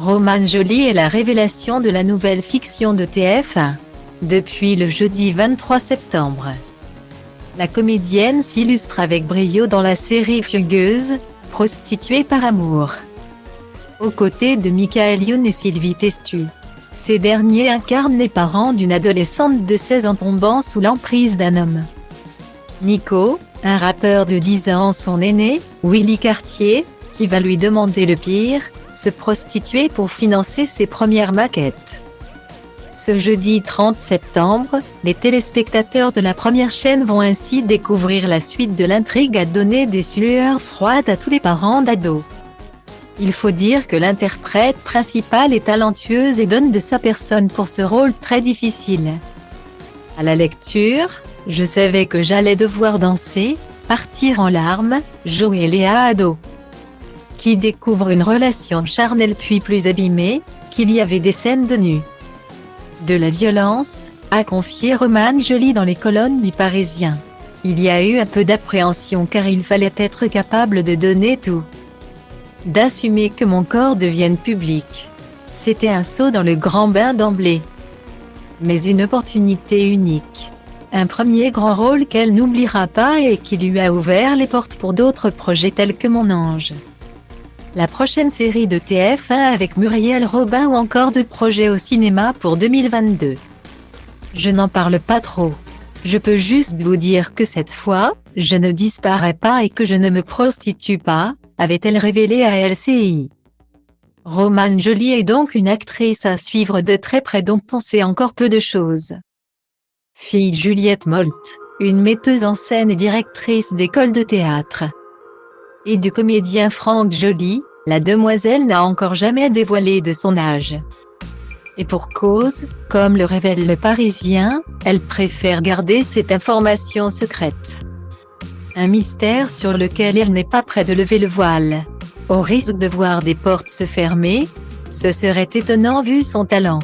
Roman Joly est la révélation de la nouvelle fiction de TF1, depuis le jeudi 23 septembre. La comédienne s'illustre avec brio dans la série Fugueuse, prostituée par amour. Aux côtés de Michael Youn et Sylvie Testu, ces derniers incarnent les parents d'une adolescente de 16 ans tombant sous l'emprise d'un homme. Nico, un rappeur de 10 ans, son aîné, Willy Cartier, qui va lui demander le pire, se prostituer pour financer ses premières maquettes. Ce jeudi 30 septembre, les téléspectateurs de la première chaîne vont ainsi découvrir la suite de l'intrigue à donner des sueurs froides à tous les parents d'ados. Il faut dire que l'interprète principale est talentueuse et donne de sa personne pour ce rôle très difficile. À la lecture, je savais que j'allais devoir danser, partir en larmes, jouer Léa ado, qui découvre une relation charnelle puis plus abîmée, qu'il y avait des scènes de nu. De la violence, a confié Roman Joly dans les colonnes du Parisien. Il y a eu un peu d'appréhension car il fallait être capable de donner tout. D'assumer que mon corps devienne public. C'était un saut dans le grand bain d'emblée. Mais une opportunité unique. Un premier grand rôle qu'elle n'oubliera pas et qui lui a ouvert les portes pour d'autres projets tels que Mon Ange, la prochaine série de TF1 avec Muriel Robin ou encore de projets au cinéma pour 2022. Je n'en parle pas trop. Je peux juste vous dire que cette fois, je ne disparais pas et que je ne me prostitue pas, avait-elle révélé à LCI. Roman Joly est donc une actrice à suivre de très près dont on sait encore peu de choses. Fille Juliette Moult, une metteuse en scène et directrice d'école de théâtre, et du comédien Franck Joly, la demoiselle n'a encore jamais dévoilé de son âge. Et pour cause, comme le révèle le Parisien, elle préfère garder cette information secrète. Un mystère sur lequel elle n'est pas près de lever le voile. Au risque de voir des portes se fermer, ce serait étonnant vu son talent.